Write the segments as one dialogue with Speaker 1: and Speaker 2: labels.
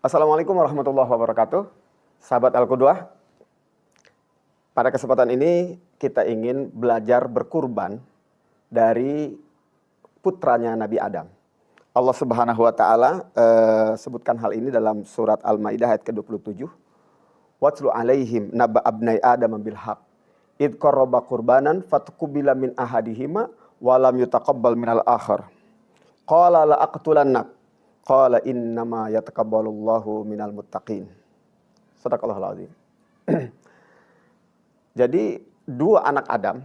Speaker 1: Assalamualaikum warahmatullahi wabarakatuh. Sahabat Al-Qudwah, pada kesempatan ini kita ingin belajar berkurban dari putranya Nabi Adam. Allah Subhanahu wa taala sebutkan hal ini dalam surat Al-Maidah ayat ke-27. Watlu alaihim naba abnai Adam bil haq. Id qarraba qurbanan fatqubila min ahadihima wa lam yutaqabbal minal akhar. Qala la aqtulannak. Qala innama yataqabbalullahu minal muttaqin. Shadaqallahul azim. Jadi dua anak Adam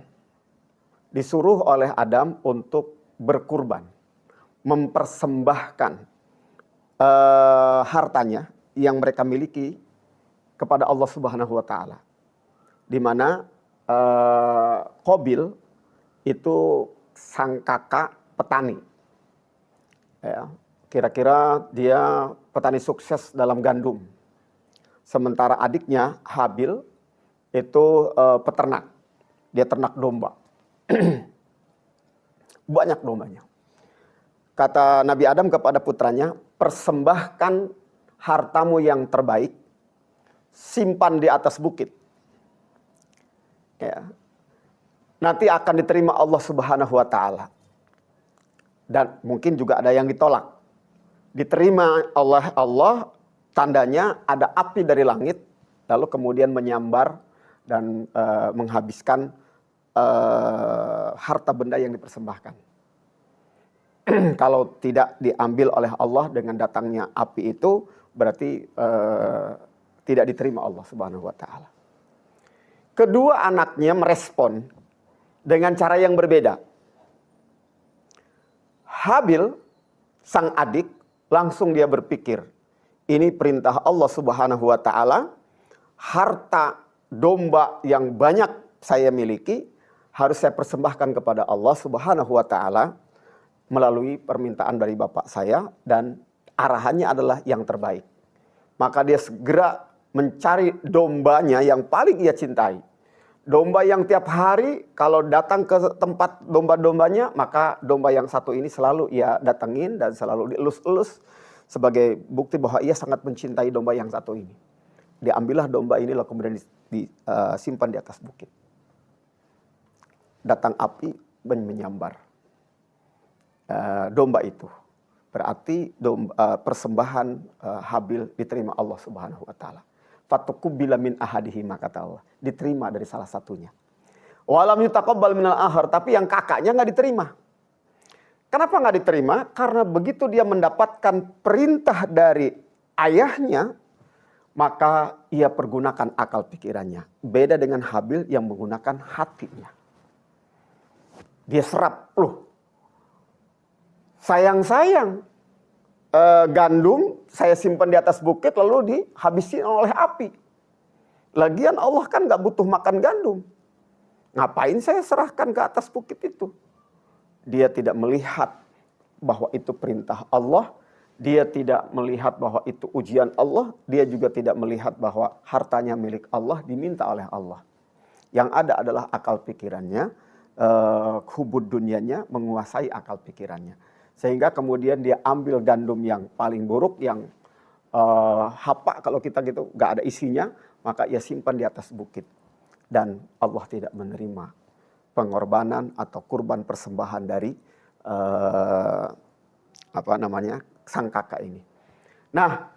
Speaker 1: disuruh oleh Adam untuk berkurban, mempersembahkan hartanya yang mereka miliki kepada Allah Subhanahu wa taala. Di mana Qabil itu sang kakak petani. Ya, kira-kira dia petani sukses dalam gandum. Sementara adiknya Habil itu peternak. Dia ternak domba. Banyak dombanya. Kata Nabi Adam kepada putranya, persembahkan hartamu yang terbaik, simpan di atas bukit. Ya. Nanti akan diterima Allah Subhanahu wa taala. Dan mungkin juga ada yang ditolak. Diterima oleh Allah, tandanya ada api dari langit, lalu kemudian menyambar dan menghabiskan harta benda yang dipersembahkan. Kalau tidak diambil oleh Allah dengan datangnya api itu, berarti tidak diterima Allah Subhanahu wa taala. Kedua anaknya merespon dengan cara yang berbeda. Habil, sang adik, langsung dia berpikir, ini perintah Allah Subhanahu wa taala, harta domba yang banyak saya miliki harus saya persembahkan kepada Allah Subhanahu wa taala melalui permintaan dari bapak saya, dan arahannya adalah yang terbaik. Maka dia segera mencari dombanya yang paling ia cintai. Domba yang tiap hari kalau datang ke tempat domba-dombanya, maka domba yang satu ini selalu ia datengin dan selalu dielus-elus sebagai bukti bahwa ia sangat mencintai domba yang satu ini. Diambillah domba ini lalu kemudian disimpan di atas bukit. Datang api menyambar domba itu. Berarti persembahan Habil diterima Allah Subhanahu wa taala. Fatuqubila min ahadihima, kata Allah. Diterima dari salah satunya. Walam yutaqabbal minal akhar, tapi yang kakaknya nggak diterima. Kenapa nggak diterima? Karena begitu dia mendapatkan perintah dari ayahnya, maka ia pergunakan akal pikirannya. Beda dengan Habil yang menggunakan hatinya. Dia serap, loh. Sayang-sayang. Gandum saya simpan di atas bukit lalu dihabisin oleh api. Lagian Allah kan gak butuh makan gandum. Ngapain saya serahkan ke atas bukit itu? Dia tidak melihat bahwa itu perintah Allah. Dia tidak melihat bahwa itu ujian Allah. Dia juga tidak melihat bahwa hartanya milik Allah, diminta oleh Allah. Yang ada adalah akal pikirannya, hubud dunianya menguasai akal pikirannya. Sehingga kemudian dia ambil gandum yang paling buruk, yang hapak kalau kita gitu, gak ada isinya, maka ia simpan di atas bukit. Dan Allah tidak menerima pengorbanan atau kurban persembahan dari sang kakak ini. Nah,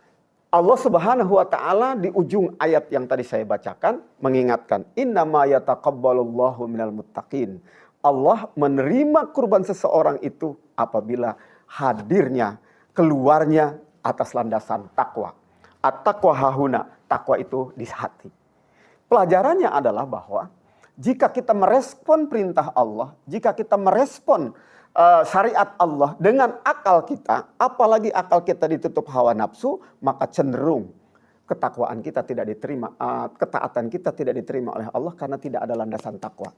Speaker 1: Allah Subhanahu wa taala di ujung ayat yang tadi saya bacakan mengingatkan, innama yataqabbalullahu minal muttaqin. Allah menerima kurban seseorang itu apabila hadirnya, keluarnya atas landasan takwa. At-taqwa hahuna, takwa itu di hati. Pelajarannya adalah bahwa jika kita merespon perintah Allah, jika kita merespon syariat Allah dengan akal kita, apalagi akal kita ditutup hawa nafsu, maka cenderung ketakwaan kita tidak diterima, ketaatan kita tidak diterima oleh Allah karena tidak ada landasan takwa.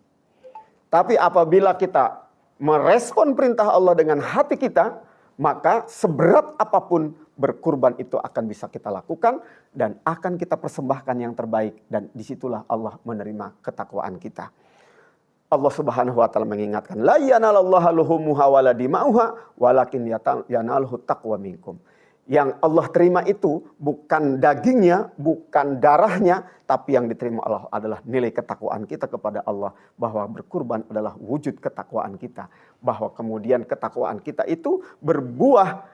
Speaker 1: Tapi apabila kita merespon perintah Allah dengan hati kita, maka seberat apapun berkurban itu akan bisa kita lakukan dan akan kita persembahkan yang terbaik, dan disitulah Allah menerima ketakwaan kita. Allah Subhanahu wa taala mengingatkan, la yanalallahu luhumuha wala dima'uha walakin yanaluhu taqwa minkum. Yang Allah terima itu bukan dagingnya, bukan darahnya, tapi yang diterima Allah adalah nilai ketakwaan kita kepada Allah. Bahwa berkurban adalah wujud ketakwaan kita. Bahwa kemudian ketakwaan kita itu berbuah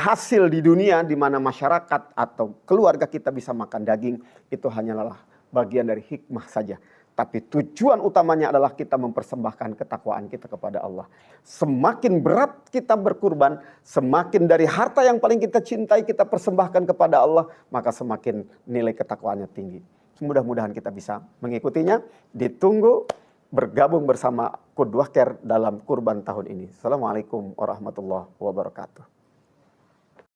Speaker 1: hasil di dunia, di mana masyarakat atau keluarga kita bisa makan daging. Itu hanyalah bagian dari hikmah saja. Tapi tujuan utamanya adalah kita mempersembahkan ketakwaan kita kepada Allah. Semakin berat kita berkurban, semakin dari harta yang paling kita cintai kita persembahkan kepada Allah, maka semakin nilai ketakwaannya tinggi. Mudah-mudahan kita bisa mengikutinya. Ditunggu bergabung bersama Qudwah Care dalam kurban tahun ini. Assalamualaikum warahmatullahi wabarakatuh.